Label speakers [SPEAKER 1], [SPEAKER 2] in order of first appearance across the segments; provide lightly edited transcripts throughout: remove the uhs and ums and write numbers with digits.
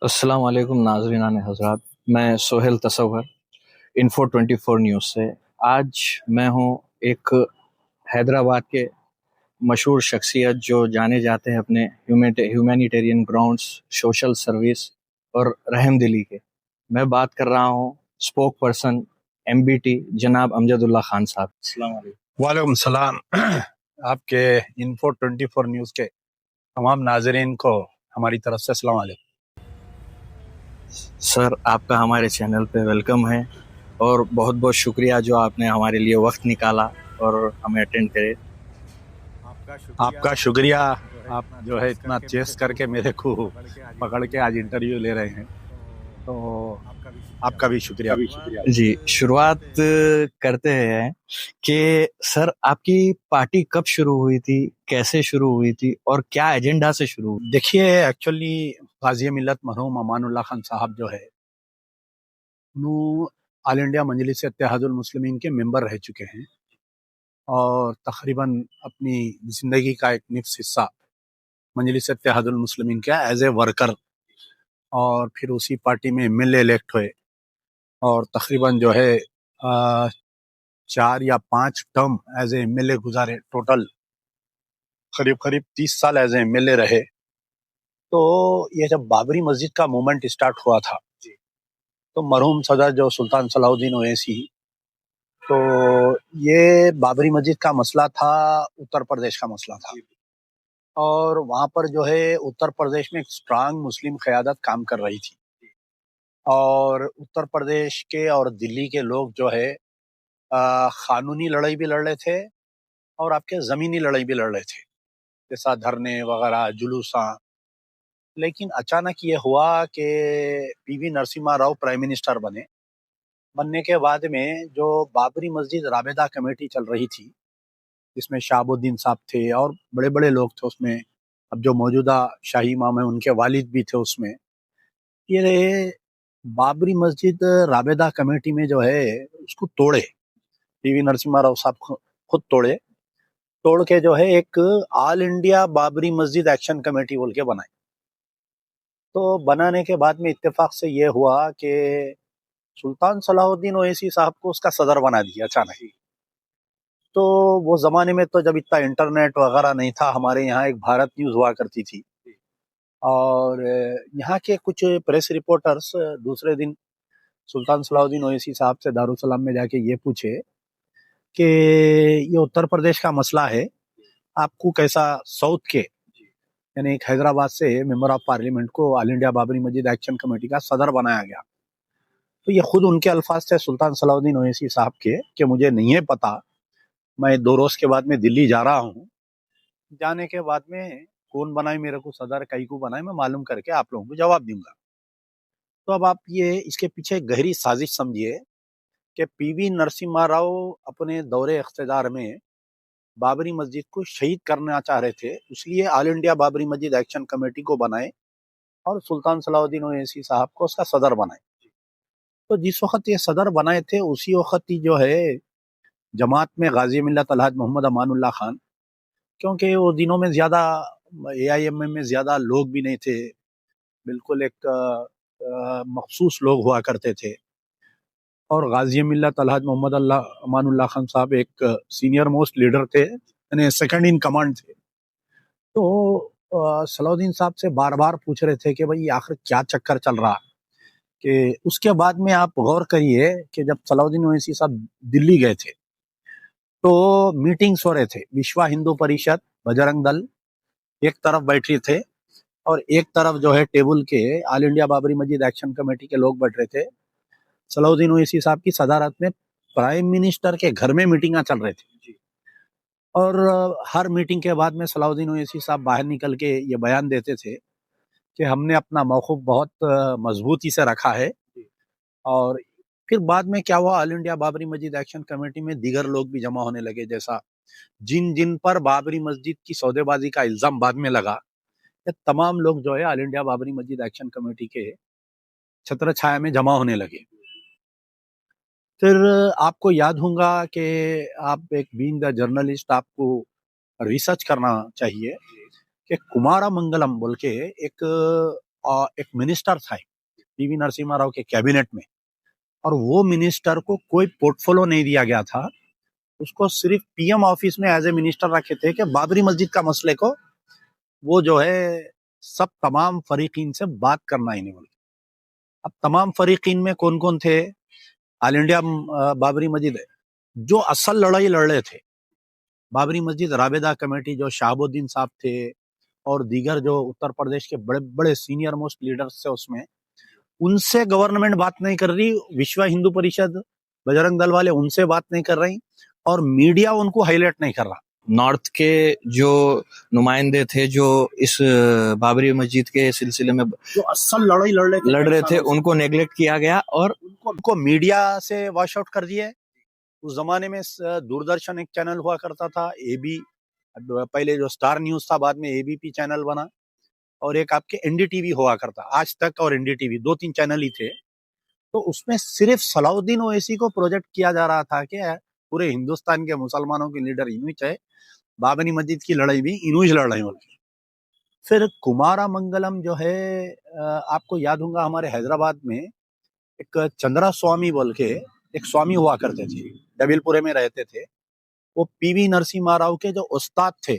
[SPEAKER 1] अस्सलाम वालेकुम नाज़रीन हज़रात। मैं सोहेल तसव्वुर इन्फो 24 न्यूज़ से। आज मैं हूँ एक हैदराबाद के मशहूर शख्सियत जो जाने जाते हैं अपने ह्यूमैनिटेरियन ग्राउंड्स, सोशल सर्विस और रहमदिली के। मैं बात कर रहा हूँ स्पोक पर्सन एमबीटी जनाब अमजदुल्ला खान साहब। अस्सलाम वालेकुम।
[SPEAKER 2] वालेकुम सलाम। आपके इन्फो 24 न्यूज़ के तमाम नाजरीन को हमारी तरफ से अस्सलाम वालेकुम।
[SPEAKER 1] सर, आपका हमारे चैनल पे वेलकम है और बहुत बहुत शुक्रिया जो आपने हमारे लिए वक्त निकाला और हमें अटेंड करे।
[SPEAKER 2] आपका शुक्रिया। आप जो है इतना चेस करके मेरे को पकड़ के आज इंटरव्यू ले रहे हैं, तो आपका भी शुक्रिया।
[SPEAKER 1] जी, शुरुआत करते हैं कि सर आपकी पार्टी कब शुरू हुई थी, कैसे शुरू हुई थी और क्या एजेंडा से शुरू हुई?
[SPEAKER 2] देखिए, एक्चुअली गाजी मिल्लत मरहूम अमानुल्लाह खान साहब जो है वो ऑल इंडिया मजलिस इत्तेहादुल मुस्लिमीन के मेंबर रह चुके हैं और तकरीबन अपनी ज़िंदगी का एक निफ्स हिस्सा मजलिस इत्तेहादुल मुस्लिमीन का एज ए वर्कर, और फिर उसी पार्टी में एमएलए इलेक्ट हुए और तकरीबन जो है 4 या 5 टर्म एज ए एमएलए गुजारे। टोटल करीब करीब 30 साल एज ए एमएलए रहे। तो ये जब बाबरी मस्जिद का मूवमेंट स्टार्ट हुआ था, तो मरहूम सदर जो सुल्तान सलाहुद्दीन ओवैसी, तो ये बाबरी मस्जिद का मसला था, उत्तर प्रदेश का मसला था। और वहाँ पर जो है उत्तर प्रदेश में एक स्ट्रांग मुस्लिम क़यादत काम कर रही थी और उत्तर प्रदेश के और दिल्ली के लोग जो है कानूनी लड़ाई भी लड़ रहे थे और आपके ज़मीनी लड़ाई भी लड़ रहे थे, जैसा धरने वगैरह, जुलूसा। लेकिन अचानक ये हुआ कि PV Narasimha Rao prime minister बने। बनने के बाद में जो बाबरी मस्जिद राबेता कमेटी चल रही थी, जिसमें शहाबुद्दीन साहब थे और बड़े-बड़े लोग थे उसमें। अब जो मौजूदा शाही इमाम है, उनके वालिद भी थे उसमें। ये बाबरी मस्जिद राबेता कमेटी में जो है उसको तोड़े, पीवी नरसिम्हा राव साहब खुद तोड़े। तोड़ के जो है एक ऑल इंडिया बाबरी मस्जिद एक्शन कमेटी बोल के बनाई। तो बनाने के बाद में इत्तेफाक से ये हुआ कि सुल्तान सलाहुद्दीन ओवैसी साहब को उसका सदर बना दिया अचानक ही। तो वो ज़माने में तो जब इतना इंटरनेट वगैरह नहीं था, हमारे यहाँ एक भारत न्यूज़ हुआ करती थी और यहाँ के कुछ प्रेस रिपोर्टर्स दूसरे दिन सुल्तान सलाहुद्दीन ओवैसी साहब से दारुसलाम में जाके ये पूछे कि ये उत्तर प्रदेश का मसला है, आपको कैसा साउथ के, यानी एक हैदराबाद से मेंबर ऑफ पार्लियामेंट को ऑल इंडिया बाबरी मस्जिद एक्शन कमेटी का सदर बनाया गया। तो ये खुद उनके अल्फाज थे सुल्तान सलाहुद्दीन ओवैसी साहब के कि मुझे नहीं है पता, मैं 2 रोज़ के बाद में दिल्ली जा रहा हूँ। जाने के बाद में कौन बनाए मेरे को सदर, कई को बनाए, मैं मालूम करके आप लोगों को जवाब दूँगा। तो अब आप ये इसके पीछे गहरी साजिश समझिए कि पीवी नरसिम्हा राव अपने दौरे इख्तिदार में बाबरी मस्जिद को शहीद करना चाह रहे थे, इसलिए ऑल इंडिया बाबरी मस्जिद एक्शन कमेटी को बनाए और सुल्तान सलाहुद्दीन ओवैसी साहब को उसका सदर बनाए। तो जिस वक़्त ये सदर बनाए थे, उसी वक़्त ही जो है जमात में गाज़ी मिल्लत अलहाज मोहम्मद अमानुल्लाह खान, क्योंकि वो दिनों में ज़्यादा एआईएमएम में ज़्यादा लोग भी नहीं थे, बिल्कुल एक मखसूस लोग हुआ करते थे। और गाज़ी मिल्लत अलहाज मोहम्मद अमानुल्लाह खान साहब एक सीनियर मोस्ट लीडर थे, यानी सेकंड इन कमांड थे। तो सलाहुद्दीन साहब से बार-बार पूछ रहे थे कि भाई आखिर क्या चक्कर चल रहा? कि उसके बाद में आप गौर करिए कि जब सलाहुद्दीन ओवैसी साहब दिल्ली गए थे, तो मीटिंग्स हो रहे थे। विश्व हिंदू परिषद, बजरंग दल एक तरफ बैठे थे और एक तरफ जो है टेबल के ऑल इंडिया बाबरी मस्जिद एक्शन कमेटी के लोग बैठ रहे थे। सलाहुद्दीन ओवैसी साहब की सदारत में प्राइम मिनिस्टर के घर में मीटिंगां चल रहे थे और हर मीटिंग के बाद में सलाहुद्दीन ओवैसी साहब बाहर निकल के ये बयान देते थे कि हमने अपना मौक़िफ़ बहुत मजबूती से रखा है। और फिर बाद में क्या हुआ, ऑल इंडिया बाबरी मस्जिद एक्शन कमेटी में दीगर लोग भी जमा होने लगे, जैसा जिन जिन पर बाबरी मस्जिद की सौदेबाजी का इल्ज़ाम बाद में लगा, ये तमाम लोग जो है ऑल इंडिया बाबरी मस्जिद एक्शन कमेटी के छत्र छाया में जमा होने लगे। फिर आपको याद होगा कि आप एक बीइंग द जर्नलिस्ट आपको रिसर्च करना चाहिए कि कुमारा मंगलम बोल के एक एक मिनिस्टर था पीवी नरसिम्हा राव के कैबिनेट में, और वो मिनिस्टर को कोई पोर्टफोलियो नहीं दिया गया था। उसको सिर्फ पीएम ऑफिस में एज ए मिनिस्टर रखे थे कि बाबरी मस्जिद का मसले को वो जो है सब तमाम फरीकीन से बात करना ही नहीं बोले। अब तमाम फरीकीन में कौन कौन थे? ऑल इंडिया बाबरी मस्जिद जो असल लड़ाई लड़ रहे थे, बाबरी मस्जिद राबेदा कमेटी जो शहाबुद्दीन साहब थे और दीगर जो उत्तर प्रदेश के बड़े बड़े सीनियर मोस्ट लीडर्स थे उसमें, उनसे गवर्नमेंट बात नहीं कर रही। विश्व हिंदू परिषद, बजरंग दल वाले उनसे बात नहीं कर रही और मीडिया उनको हाईलाइट नहीं कर रहा।
[SPEAKER 1] नॉर्थ के जो नुमाइंदे थे जो इस बाबरी मस्जिद के सिलसिले में
[SPEAKER 2] जो असल लड़ाई लड़ रहे थे
[SPEAKER 1] उनको नेग्लेक्ट किया गया और
[SPEAKER 2] उनको मीडिया से वॉश आउट कर दिए। उस जमाने में दूरदर्शन एक चैनल हुआ करता था, एबी, पहले जो स्टार न्यूज था बाद में एबीपी चैनल बना, और एक आपके एनडीटीवी हुआ करता, आज तक और एनडीटीवी, 2-3 चैनल ही थे। तो उसमें सिर्फ सलाउद्दीन ओवैसी को प्रोजेक्ट किया जा रहा था कि पूरे हिंदुस्तान के मुसलमानों के लीडर इन्हीं चाहे, बाबरी मस्जिद की लड़ाई भी इन्हीं लड़ रहे हैं। फिर कुमारा मंगलम जो है, आपको याद होगा हमारे हैदराबाद में एक चंद्रा स्वामी बोल के एक स्वामी हुआ करते थे, डबिलपुरे में रहते थे। वो पीवी नरसिम्हा राव के जो उस्ताद थे,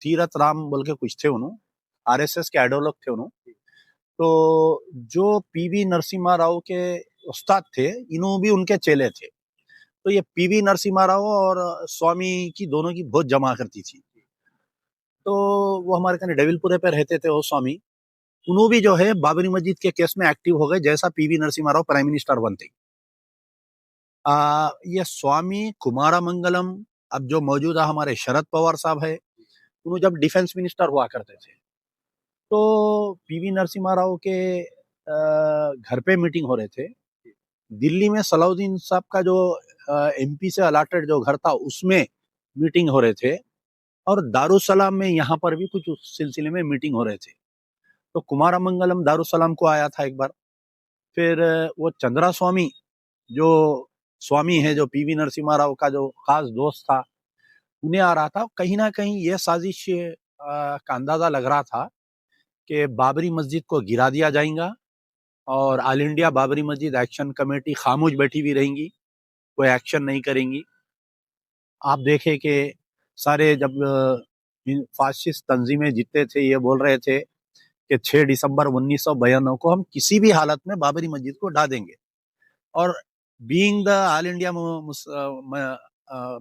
[SPEAKER 2] तीरथ राम बोल के कुछ थे, उन्होंने आरएसएस के आइडियोलॉग थे उन्होंने। तो जो पीवी नरसिम्हा राव के उस्ताद थे, इन्हों भी उनके चेले थे। तो ये पीवी नरसिम्हा राव और स्वामी की दोनों की बहुत जमा करती थी। तो वो हमारे कहने डेविलपुरे पे रहते थे वो स्वामी, उन्होंने भी जो है बाबरी मस्जिद के केस में एक्टिव हो गए जैसा PV Narasimha Rao prime minister बनते। ये स्वामी कुमारा मंगलम अब जो मौजूदा हमारे शरद पवार साहब है, उन्होंने जब डिफेंस मिनिस्टर हुआ करते थे तो पीवी नरसिम्हा राव के घर पे मीटिंग हो रहे थे। दिल्ली में सलाउद्दीन साहब का जो एमपी से अलाटेड जो घर था उसमें मीटिंग हो रहे थे, और दारुसलाम में यहाँ पर भी कुछ उस सिलसिले में मीटिंग हो रहे थे। तो कुमारा मंगलम दारुसलाम को आया था एक बार। फिर वो चंद्रा स्वामी जो स्वामी है, जो पीवी नरसिम्हा राव का जो खास दोस्त था, उन्हें आ रहा था। कहीं ना कहीं यह साजिश का अंदाजा लग रहा था कि बाबरी मस्जिद को गिरा दिया जाएगा और ऑल इंडिया बाबरी मस्जिद एक्शन कमेटी खामोश बैठी हुई रहेंगी, कोई एक्शन नहीं करेंगी। आप देखें कि सारे जब फासिस्ट तंजीमें जितने थे ये बोल रहे थे कि 6 दिसंबर 1992 को हम किसी भी हालत में बाबरी मस्जिद को ढा देंगे, और being the all India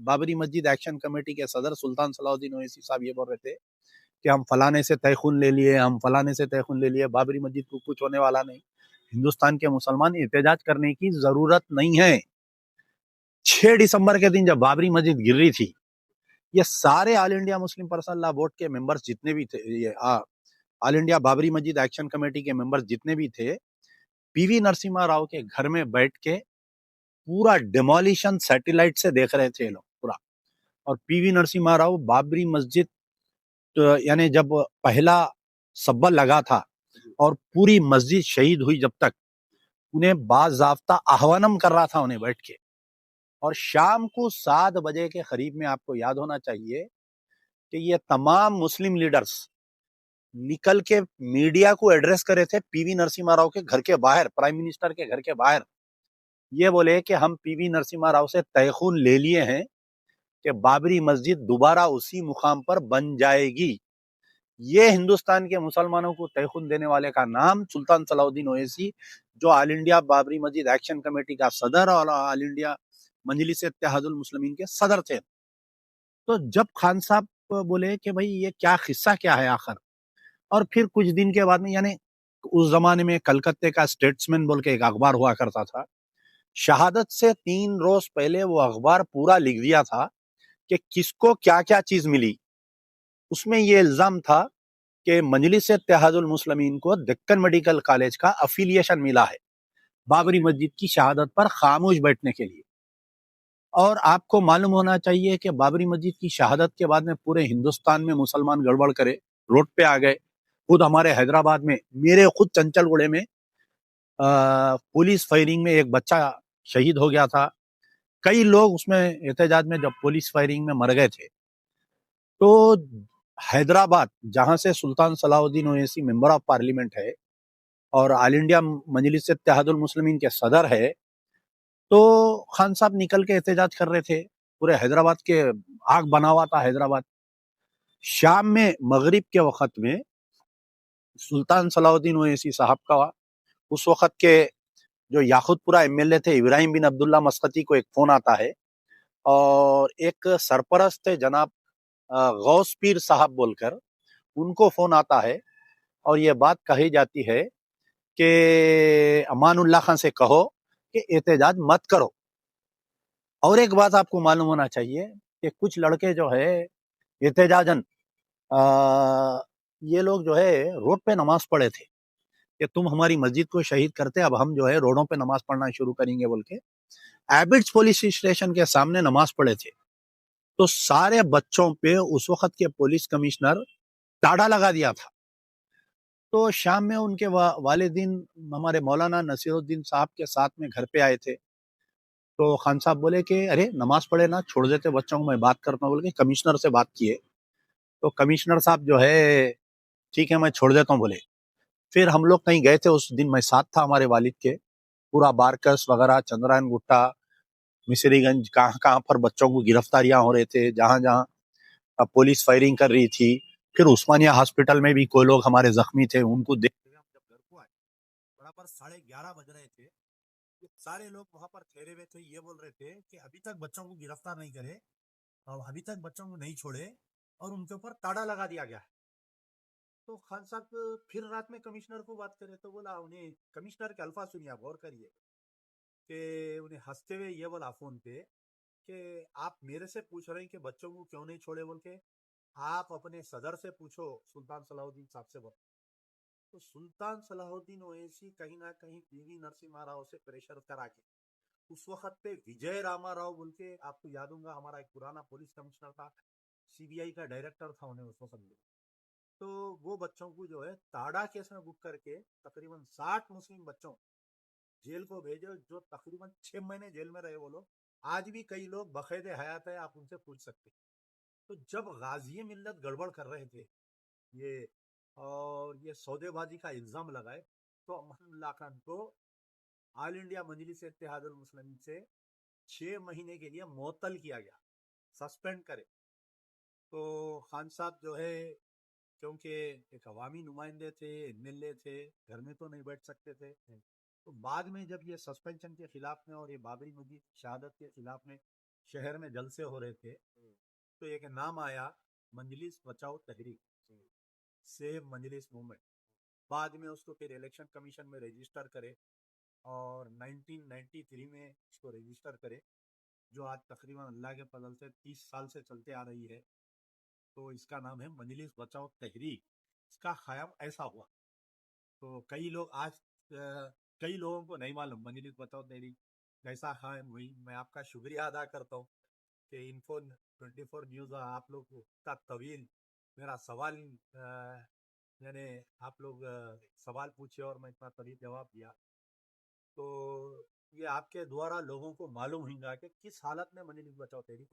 [SPEAKER 2] Babri मस्जिद एक्शन कमेटी के सदर सुल्तान सलाउद्दीन ओवैसी साहब ये बोल रहे थे कि हम फलाने से तयखुन ले लिए, हम फलाने से तयखुन ले लिए, बाबरी मस्जिद को कुछ होने वाला नहीं, हिंदुस्तान के मुसलमान एहतजाज करने की जरूरत नहीं है। 6 दिसंबर के दिन जब बाबरी मस्जिद गिर रही थी, ये सारे all India Muslim personal law board के मेंबर्स जितने भी थे, ये ऑल इंडिया बाबरी मस्जिद एक्शन कमेटी के मेंबर्स जितने भी थे, पीवी नरसिम्हा राव के घर में बैठ के पूरा डिमोलिशन सैटेलाइट से देख रहे थे लोग पूरा। और पीवी नरसिम्हा राव बाबरी मस्जिद यानी जब पहला सब्बा लगा था और पूरी मस्जिद शहीद हुई, जब तक उन्हें बाज़ाब्ता आह्वानम कर रहा था उन्हें बैठ के। और शाम को 7 बजे के करीब में आपको याद होना चाहिए कि ये तमाम मुस्लिम लीडर्स निकल के मीडिया को एड्रेस करे थे पीवी नरसिम्हा राव के घर के बाहर, प्राइम मिनिस्टर के घर के बाहर। ये बोले कि हम पीवी नरसिम्हा राव से तयखुन ले लिए हैं कि बाबरी मस्जिद दोबारा उसी मुकाम पर बन जाएगी। ये हिंदुस्तान के मुसलमानों को तयखुन देने वाले का नाम सुल्तान सलाउद्दीन ओवैसी, जो ऑल इंडिया बाबरी मस्जिद एक्शन कमेटी का सदर और ऑल इंडिया मजलिस इत्तेहादुल मुस्लिमीन के सदर थे। तो जब खान साहब बोले कि भाई ये क्या किस्सा क्या है आखिर, और फिर कुछ दिन के बाद में, यानी उस जमाने में कलकत्ते का स्टेट्समैन बोल के एक अखबार हुआ करता था, शहादत से 3 रोज पहले वो अखबार पूरा लिख दिया था कि किसको क्या क्या चीज मिली। उसमें ये इल्जाम था कि मजलिस इत्तेहादुल मुस्लिमीन को दक्कन मेडिकल कॉलेज का अफिलिएशन मिला है बाबरी मस्जिद की शहादत पर खामोश बैठने के लिए। और आपको मालूम होना चाहिए कि बाबरी मस्जिद की शहादत के बाद में पूरे हिंदुस्तान में मुसलमान गड़बड़ करे, रोड पे आ गए। खुद हमारे हैदराबाद में, मेरे खुद चंचलगुड़े में पुलिस फायरिंग में एक बच्चा शहीद हो गया था। कई लोग उसमें एहतजाज में जब पुलिस फायरिंग में मर गए थे। तो हैदराबाद, जहां से Sultan Salahuddin Owaisi member of parliament है और ऑल इंडिया मजलिस इत्तेहादुल मुस्लिमीन के सदर है, तो खान साहब निकल के एहतजाज कर रहे थे। पूरे हैदराबाद के आग बना हुआ था हैदराबाद। शाम में मगरिब के वक्त में सुल्तान सलाहुद्दीन ओवैसी साहब का उस वक्त के जो याकुतपुरा एमएलए थे इब्राहिम बिन अब्दुल्ला मस्कती को एक फोन आता है और एक सरपरस्त थे जनाब गौस पीर साहब बोलकर, उनको फोन आता है और ये बात कही जाती है कि अमानुल्लाह खान से कहो कि एहतजाज मत करो। और एक बात आपको मालूम होना चाहिए कि कुछ लड़के जो है एहतजाजन ये लोग जो है रोड पे नमाज पढ़े थे कि तुम हमारी मस्जिद को शहीद करते, अब हम जो है रोडों पे नमाज पढ़ना शुरू करेंगे बोल के एबिट्स पुलिस स्टेशन के सामने नमाज पढ़े थे। तो सारे बच्चों पे उस वक्त के पुलिस कमिश्नर टाड़ा लगा दिया था। तो शाम में उनके वालिदीन हमारे मौलाना नसीरुद्दीन साहब के साथ में घर पे आए थे। तो खान साहब बोले कि अरे नमाज पढ़े ना, छोड़ देते बच्चों को, मैं बात करता हूँ बोल के कमिश्नर से बात किए। तो कमिश्नर साहब जो है ठीक है मैं छोड़ देता हूँ बोले। फिर हम लोग कहीं गए थे, उस दिन मैं साथ था हमारे वालिद के, पूरा बारकस वगैरह चंद्रायन गुट्टा मिसरीगंज कहाँ कहाँ पर बच्चों को गिरफ्तारियां हो रहे थे, जहां जहां पुलिस फायरिंग कर रही थी। फिर उस्मानिया हॉस्पिटल में भी कोई लोग हमारे जख्मी थे, उनको देखते हुए हम जब घर को आए बराबर 11:30 बज रहे थे। ये सारे लोग वहां पर ठहरे हुए थे, ये बोल रहे थे कि अभी तक बच्चों को गिरफ्तार नहीं करे और अभी तक बच्चों को नहीं छोड़े और उनके ऊपर ताड़ा लगा दिया गया है। तो खान साहब फिर रात में कमिश्नर को बात करे तो बोला, उन्हें कमिश्नर के अल्फाज सुनिए, आप गौर करिए कि उन्हें हंसते हुए ये बोला फोन पे कि आप मेरे से पूछ रहे हैं कि बच्चों को क्यों नहीं छोड़े बोल के, आप अपने सदर से पूछो सुल्तान सलाहुद्दीन साहब से बोल। तो सुल्तान सलाहुद्दीन ओवैसी कहीं ना कहीं पीवी नरसिम्हा राव से प्रेशर करा के उस वक्त पे विजय रामा राव बोल के, आपको याद होगा हमारा एक पुराना पुलिस कमिश्नर था, सीबीआई का डायरेक्टर था उन्हें उस वक्त में, तो वो बच्चों को जो है ताड़ा केस में बुक करके तकरीबन 60 मुस्लिम बच्चों जेल को भेजे, जो तकरीबन 6 महीने जेल में रहे वो लोग। आज भी कई लोग बकायदे हयात है, आप उनसे पूछ सकते। तो जब गाजी मिल्लत गड़बड़ कर रहे थे ये और ये सौदेबाजी का इल्जाम लगाए, तो अमानुल्लाह खान को ऑल इंडिया मजलिस इत्तेहादुल मुस्लिमीन से 6 महीने के लिए मुअत्तल किया गया, सस्पेंड करे। तो खान साहब जो है क्योंकि एक अवामी नुमाइंदे थे, एमएलए थे, घर में तो नहीं बैठ सकते थे, तो बाद में जब ये सस्पेंशन के खिलाफ में और ये बाबरी मस्जिद शहादत के खिलाफ में शहर में जलसे हो रहे थे, तो एक नाम आया मजलिस बचाओ तहरीक, सेव मजलिस मूवमेंट। बाद में उसको फिर इलेक्शन कमीशन में रजिस्टर करे और 1993 में इसको रजिस्टर करे, जो आज तकरीबन अल्लाह के फजल से 30 साल से चलते आ रही है। तो इसका नाम है मजलिस बचाओ तहरीक। इसका क़याम ऐसा हुआ, तो कई लोग आज कई लोगों को नहीं मालूम मजलिस बचाओ तहरीक कैसा है। वही मैं आपका शुक्रिया अदा करता हूँ कि इन्फो 24 न्यूज़ आप लोग को इतना तवील मेरा सवाल यानी आप लोग सवाल पूछे और मैं इतना तवील जवाब दिया। तो ये आपके द्वारा लोगों को मालूम होगा कि किस हालत में मजलिस बचाओ तहरीक